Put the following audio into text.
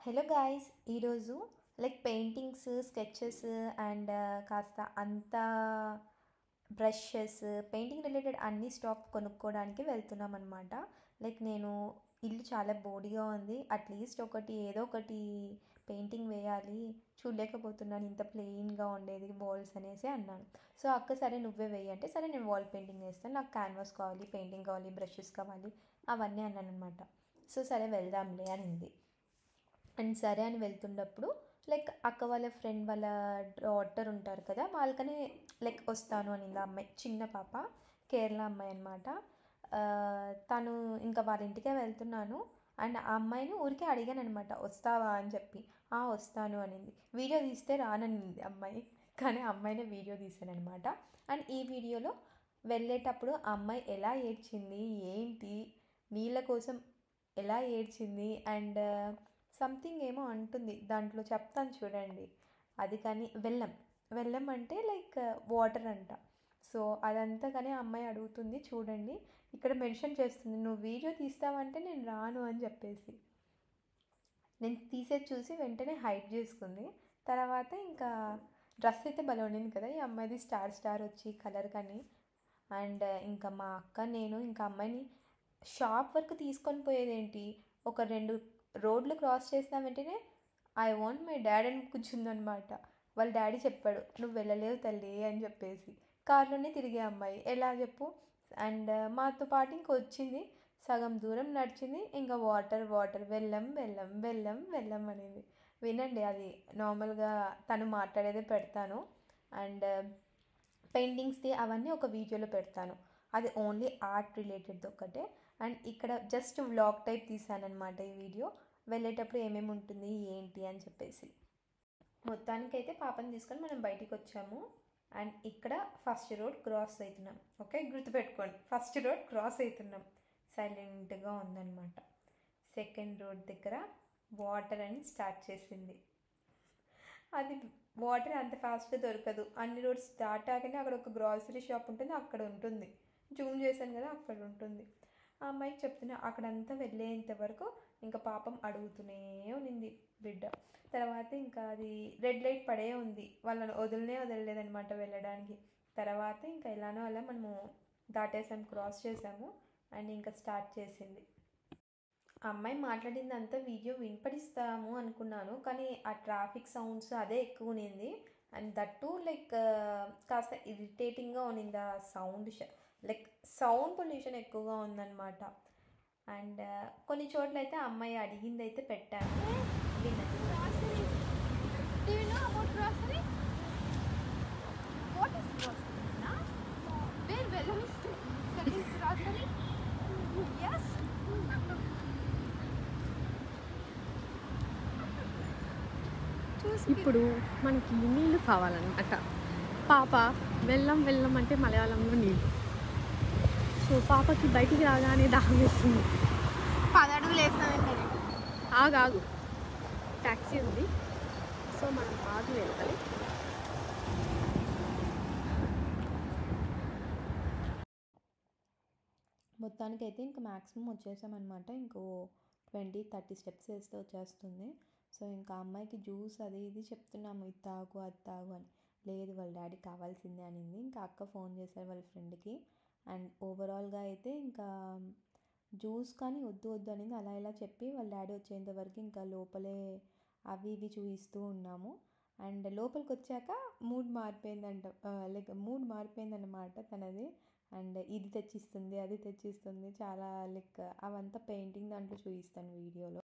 Hello guys, ఈరోజు paintings, sketches and కాస్త అంతా బ్రషెస్, పెయింటింగ్ రిలేటెడ్ అన్ని స్టాక్ కొనుక్కోవడానికి వెళ్తున్నాం అనమాట. నేను ఇల్లు చాలా బోడిగా ఉంది, అట్లీస్ట్ ఏదో ఒకటి పెయింటింగ్ వేయాలి, చూడలేకపోతున్నాను ఇంత ప్లెయిన్గా ఉండేది వాల్స్ అనేసి అన్నాను. సో అక్క సరే నువ్వే వేయి అంటే, సరే నేను వాల్ పెయింటింగ్ వేస్తాను, నాకు క్యాన్వాస్ కావాలి, పెయింటింగ్ కావాలి, బ్రషెస్ కావాలి అవన్నీ అన్నాను అనమాట. సో సరే వెళ్దాంలే అనింది. అండ్ సరే అని వెళ్తున్నప్పుడు అక్క వాళ్ళ ఫ్రెండ్ వాళ్ళ డాటర్ ఉంటారు కదా, వాళ్ళకనే వస్తాను అనింది ఆ అమ్మాయి. చిన్న పాప, కేరళ అమ్మాయి అనమాట. తను ఇంకా వాళ్ళ ఇంటికే వెళ్తున్నాను. అండ్ ఆ అమ్మాయిని ఊరికే అడిగాను అనమాట, వస్తావా అని చెప్పి. వస్తాను అనింది. వీడియో తీస్తే రాననింది అమ్మాయి, కానీ అమ్మాయినే వీడియో తీసాను అనమాట. అండ్ ఈ వీడియోలో వెళ్ళేటప్పుడు ఆ అమ్మాయి ఎలా ఏడ్చింది, ఏంటి, నీళ్ళ కోసం ఎలా ఏడ్చింది అండ్ సంథింగ్ ఏమో అంటుంది దాంట్లో, చెప్తాను చూడండి. అది కానీ వెళ్ళం వెళ్ళం అంటే వాటర్ అంట. సో అదంతా కానీ ఆ అమ్మాయి అడుగుతుంది చూడండి. ఇక్కడ మెన్షన్ చేస్తుంది, నువ్వు వీడియో తీస్తావంటే నేను రాను అని చెప్పేసి. నేను తీసేది చూసి వెంటనే హైడ్ చేసుకుంది. తర్వాత ఇంకా డ్రెస్ అయితే భలే ఉండింది కదా ఈ అమ్మాయిది, స్టార్ స్టార్ వచ్చి కలర్ కానీ. అండ్ ఇంకా మా అక్క నేను ఇంకా అమ్మాయిని షాప్ వరకు తీసుకొని పోయేదేంటి, ఒక 2 రోడ్లు క్రాస్ చేసిన వెంటనే ఐ వాంట్ మై డాడ్ అని కూర్చుందనమాట. వాళ్ళ డాడీ చెప్పాడు, నువ్వు వెళ్ళలేవు తల్లి అని చెప్పేసి. కార్లోనే తిరిగే అమ్మాయి ఎలా చెప్పు. అండ్ మాతో పాటు ఇంక వచ్చింది, సగం దూరం నడిచింది, ఇంకా వాటర్ వాటర్, వెళ్ళం వెళ్ళం వెళ్ళం వెళ్ళం అనేది. వినండి, అది నార్మల్గా తను మాట్లాడేదే పెడతాను. అండ్ పెయింటింగ్స్ది అవన్నీ ఒక వీడియోలో పెడతాను, అది ఓన్లీ ఆర్ట్ రిలేటెడ్ ఒకటే. అండ్ ఇక్కడ జస్ట్ వ్లాగ్ టైప్ తీసానమాట ఈ వీడియో, వెళ్ళేటప్పుడు ఏమేమి ఉంటుంది ఏంటి అని చెప్పేసి. మొత్తానికైతే పాపని తీసుకొని మనం బయటికి వచ్చాము. అండ్ ఇక్కడ ఫస్ట్ రోడ్ క్రాస్ అవుతున్నాం. ఓకే, గుర్తుపెట్టుకోండి, ఫస్ట్ రోడ్ క్రాస్ అవుతున్నాం. సైలెంట్గా ఉందన్నమాట. సెకండ్ రోడ్ దగ్గర వాటర్ అని స్టార్ట్ చేసింది. అది వాటర్ అంత ఫాస్ట్గా దొరకదు, అన్ని రోడ్స్ దాటాకనే అక్కడ ఒక గ్రాసరీ షాప్ ఉంటుంది, అక్కడ ఉంటుంది. జూమ్ చేశాను కదా, అక్కడ ఉంటుంది. ఆ అమ్మాయికి చెప్తున్నా, అక్కడంతా వెళ్ళేంత వరకు ఇంకా పాపం అడుగుతూనే ఉన్నింది బిడ్డ. తర్వాత ఇంకా అది రెడ్ లైట్ పడే ఉంది, వాళ్ళని వదలలేదనమాట వెళ్ళడానికి. తర్వాత ఇంకా ఎలానో అలా మనము దాటేసాము, క్రాస్ చేసాము. అండ్ ఇంకా స్టార్ట్ చేసింది. ఆ అమ్మాయి మాట్లాడిందంతా వీడియో వినపడిస్తాము అనుకున్నాను, కానీ ఆ ట్రాఫిక్ సౌండ్స్ అదే ఎక్కువ ఉన్నింది. అండ్ దట్టు కాస్త ఇరిటేటింగ్గా ఉన్నింది ఆ సౌండ్. సౌండ్ పొల్యూషన్ ఎక్కువగా ఉందన్నమాట. అండ్ కొన్ని చోట్ల అయితే ఆ అమ్మాయి అడిగింది అయితే పెట్టాను, వినండి. ఇప్పుడు మనకి నీళ్ళు కావాలన్నమాట. పాప వెళ్ళం వెళ్ళం అంటే మలయాళంలో నీళ్ళు. సో పాపకి బయటికి రాగానే దాహం వేస్తుంది. 10 అడుగులు వేస్తానంటే ఆగాగు, ట్యాక్సీ ఉంది, సో మనం ఆగి వెళ్ళాలి. మొత్తానికైతే ఇంకా మ్యాక్సిమం వచ్చేసామన్నమాట. ఇంకో 20-30 స్టెప్స్ వేస్తే వచ్చేస్తుంది. సో ఇంకా అమ్మాయికి జ్యూస్ అది ఇది చెప్తున్నాము, ఇది తాగు అది తాగు అని. లేదు వాళ్ళ డాడీ కావాల్సిందే అనింది. ఇంకా అక్క ఫోన్ చేశారు వాళ్ళ ఫ్రెండ్కి. అండ్ ఓవరాల్గా అయితే ఇంకా జ్యూస్ కానీ వద్దు వద్దు అనింది. అలా ఇలా చెప్పి వాళ్ళ డాడీ వచ్చేంత వరకు ఇంకా లోపలే అవి ఇవి చూపిస్తూ ఉన్నాము. అండ్ లోపలికి వచ్చాక మూడ్ మారిపోయిందన్నమాట తనది. అండ్ ఇది తెచ్చిస్తుంది అది తెచ్చిస్తుంది చాలా, అవంతా పెయింటింగ్ దాంట్లో చూపిస్తాను వీడియోలో.